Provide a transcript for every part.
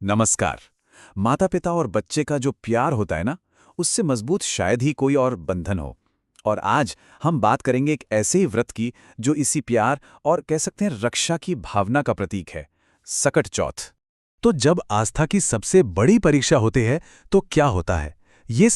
नमस्कार। माता पिता और बच्चे का जो प्यार होता है ना, उससे मजबूत शायद ही कोई और बंधन हो। और आज हम बात करेंगे एक ऐसे ही व्रत की जो इसी प्यार और कह सकते हैं रक्षा की भावना का प्रतीक है, सकट चौथ। तो जब आस्था की सबसे बड़ी परीक्षा होती है तो क्या होता है? ये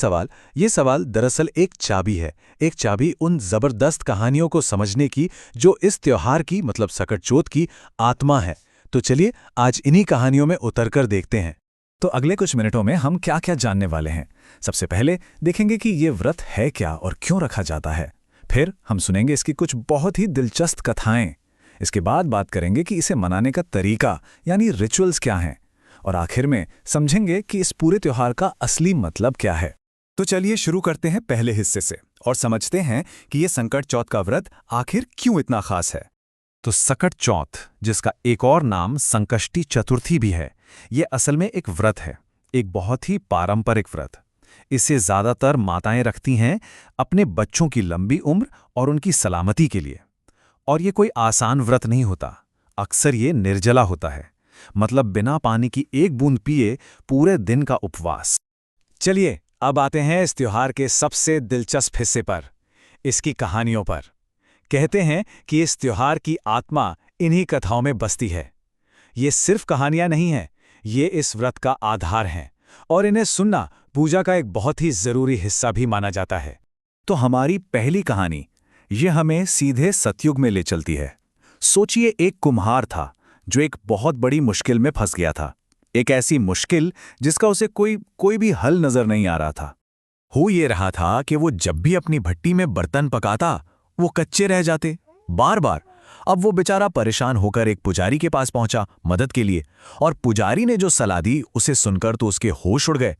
सवाल दरअसल एक चाबी है। एक चाबी उन जबरदस्त कहानियों को समझने की जो इस त्योहार की मतलब सकट चौथ की आत्मा है। तो चलिए आज इन्हीं कहानियों में उतरकर देखते हैं। तो अगले कुछ मिनटों में हम क्या क्या जानने वाले हैं। सबसे पहले देखेंगे कि ये व्रत है क्या और क्यों रखा जाता है। फिर हम सुनेंगे इसकी कुछ बहुत ही दिलचस्प कथाएं। इसके बाद बात करेंगे कि इसे मनाने का तरीका यानी रिचुअल्स क्या हैं। और आखिर में समझेंगे कि इस पूरे त्योहार का असली मतलब क्या है। तो चलिए शुरू करते हैं पहले हिस्से से और समझते हैं कि ये संकट चौथ का व्रत आखिर क्यों इतना खास है। तो सकट चौथ, जिसका एक और नाम संकष्टी चतुर्थी भी है, ये असल में एक व्रत है, एक बहुत ही पारंपरिक व्रत। इसे ज्यादातर माताएं रखती हैं अपने बच्चों की लंबी उम्र और उनकी सलामती के लिए। और ये कोई आसान व्रत नहीं होता, अक्सर ये निर्जला होता है, मतलब बिना पानी की एक बूंद पिए पूरे दिन का उपवास। चलिए अब आते हैं इस त्योहार के सबसे दिलचस्प हिस्से पर, इसकी कहानियों पर। कहते हैं कि इस त्योहार की आत्मा इन्हीं कथाओं में बसती है। ये सिर्फ कहानियां नहीं हैं, ये इस व्रत का आधार हैं और इन्हें सुनना पूजा का एक बहुत ही जरूरी हिस्सा भी माना जाता है। तो हमारी पहली कहानी ये हमें सीधे सतयुग में ले चलती है। सोचिए एक कुम्हार था जो एक बहुत बड़ी मुश्किल में फंस गया था। एक ऐसी मुश्किल जिसका उसे कोई भी हल नजर नहीं आ रहा था। हो ये रहा था कि वो जब भी अपनी भट्टी में बर्तन पकाता वो कच्चे रह जाते बार बार। अब वो बेचारा परेशान होकर एक पुजारी के पास पहुंचा मदद के लिए, और पुजारी ने जो सलाह दी उसे सुनकर तो उसके होश उड़ गए।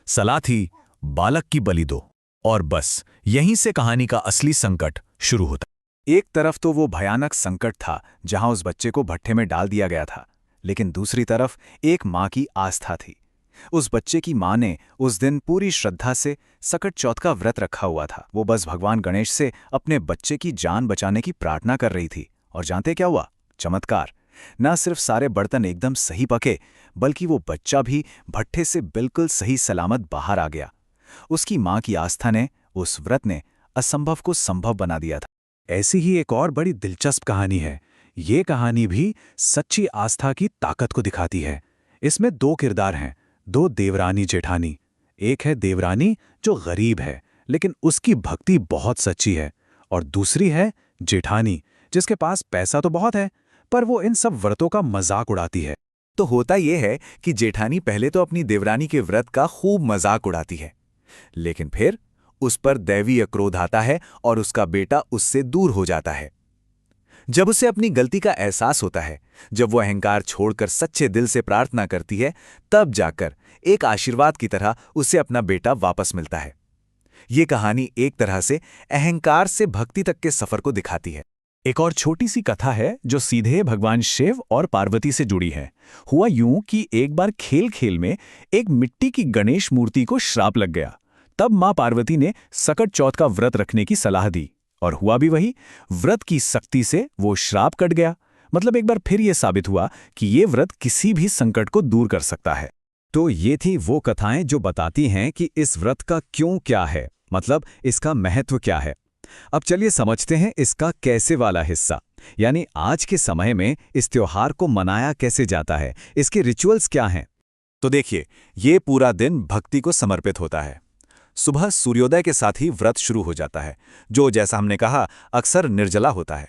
सलाह थी बालक की बलि दो। और बस यहीं से कहानी का असली संकट शुरू होता। एक तरफ तो वो भयानक संकट था जहां उस बच्चे को भट्ठे में डाल दिया गया था, लेकिन दूसरी तरफ एक मां की आस्था थी। उस बच्चे की मां ने उस दिन पूरी श्रद्धा से सकट चौथ का व्रत रखा हुआ था। वो बस भगवान गणेश से अपने बच्चे की जान बचाने की प्रार्थना कर रही थी। और जानते क्या हुआ? चमत्कार। न सिर्फ सारे बर्तन एकदम सही पके, बल्कि वो बच्चा भी भट्ठे से बिल्कुल सही सलामत बाहर आ गया। उसकी मां की आस्था ने, उस व्रत ने असंभव को संभव बना दिया था। ऐसी ही एक और बड़ी दिलचस्प कहानी है। ये कहानी भी सच्ची आस्था की ताकत को दिखाती है। इसमें दो किरदार हैं, दो देवरानी जेठानी। एक है देवरानी जो गरीब है लेकिन उसकी भक्ति बहुत सच्ची है, और दूसरी है जेठानी जिसके पास पैसा तो बहुत है पर वो इन सब व्रतों का मजाक उड़ाती है। तो होता यह है कि जेठानी पहले तो अपनी देवरानी के व्रत का खूब मजाक उड़ाती है, लेकिन फिर उस पर दैवीय क्रोध आता है और उसका बेटा उससे दूर हो जाता है। जब उसे अपनी गलती का एहसास होता है, जब वो अहंकार छोड़कर सच्चे दिल से प्रार्थना करती है, तब जाकर एक आशीर्वाद की तरह उसे अपना बेटा वापस मिलता है। ये कहानी एक तरह से अहंकार से भक्ति तक के सफर को दिखाती है। एक और छोटी सी कथा है जो सीधे भगवान शिव और पार्वती से जुड़ी है। हुआ यूं कि एक बार खेल खेल में एक मिट्टी की गणेश मूर्ति को श्राप लग गया। तब मां पार्वती ने सकट चौथ का व्रत रखने की सलाह दी, और हुआ भी वही। व्रत की शक्ति से वो श्राप कट गया। मतलब एक बार फिर ये साबित हुआ कि ये व्रत किसी भी संकट को दूर कर सकता है। तो ये थी वो कथाएं जो बताती हैं कि इस व्रत का क्यों क्या है, मतलब इसका महत्व क्या है। अब चलिए समझते हैं इसका कैसे वाला हिस्सा, यानी आज के समय में इस त्योहार को मनाया कैसे जाता है, इसके रिचुअल्स क्या हैं। तो देखिए, ये पूरा दिन भक्ति को समर्पित होता है। सुबह सूर्योदय के साथ ही व्रत शुरू हो जाता है, जो जैसा हमने कहा अक्सर निर्जला होता है।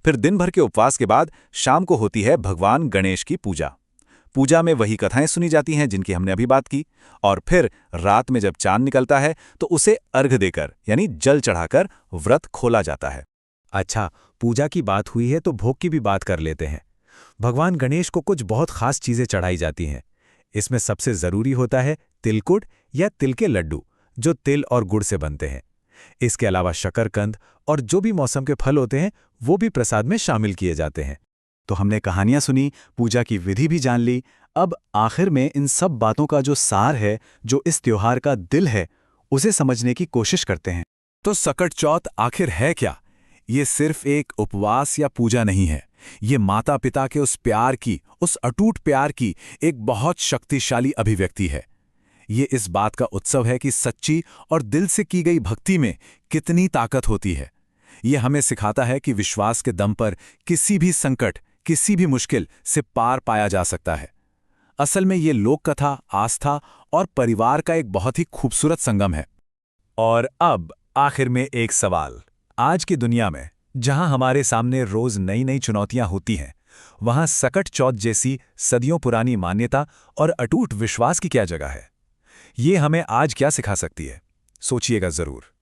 फिर दिन भर के उपवास के बाद शाम को होती है भगवान गणेश की पूजा। पूजा में वही कथाएं सुनी जाती हैं जिनकी हमने अभी बात की। और फिर रात में जब चांद निकलता है तो उसे अर्घ देकर यानी जल चढ़ाकर व्रत खोला जाता है। अच्छा, पूजा की बात हुई है तो भोग की भी बात कर लेते हैं। भगवान गणेश को कुछ बहुत खास चीजें चढ़ाई जाती हैं। इसमें सबसे जरूरी होता है तिलकुट या तिल के लड्डू, जो तिल और गुड़ से बनते हैं। इसके अलावा शकरकंद और जो भी मौसम के फल होते हैं वो भी प्रसाद में शामिल किए जाते हैं। तो हमने कहानियां सुनी, पूजा की विधि भी जान ली। अब आखिर में इन सब बातों का जो सार है, जो इस त्योहार का दिल है, उसे समझने की कोशिश करते हैं। तो सकट चौथ आखिर है क्या? ये सिर्फ एक उपवास या पूजा नहीं है, ये माता पिता के उस प्यार की, उस अटूट प्यार की एक बहुत शक्तिशाली अभिव्यक्ति है। ये इस बात का उत्सव है कि सच्ची और दिल से की गई भक्ति में कितनी ताकत होती है। ये हमें सिखाता है कि विश्वास के दम पर किसी भी संकट, किसी भी मुश्किल से पार पाया जा सकता है। असल में ये लोक कथा, आस्था और परिवार का एक बहुत ही खूबसूरत संगम है। और अब आखिर में एक सवाल। आज की दुनिया में जहां हमारे सामने रोज नई नई चुनौतियां होती हैं, वहां सकट चौथ जैसी सदियों पुरानी मान्यता और अटूट विश्वास की क्या जगह है? ये हमें आज क्या सिखा सकती है? सोचिएगा जरूर।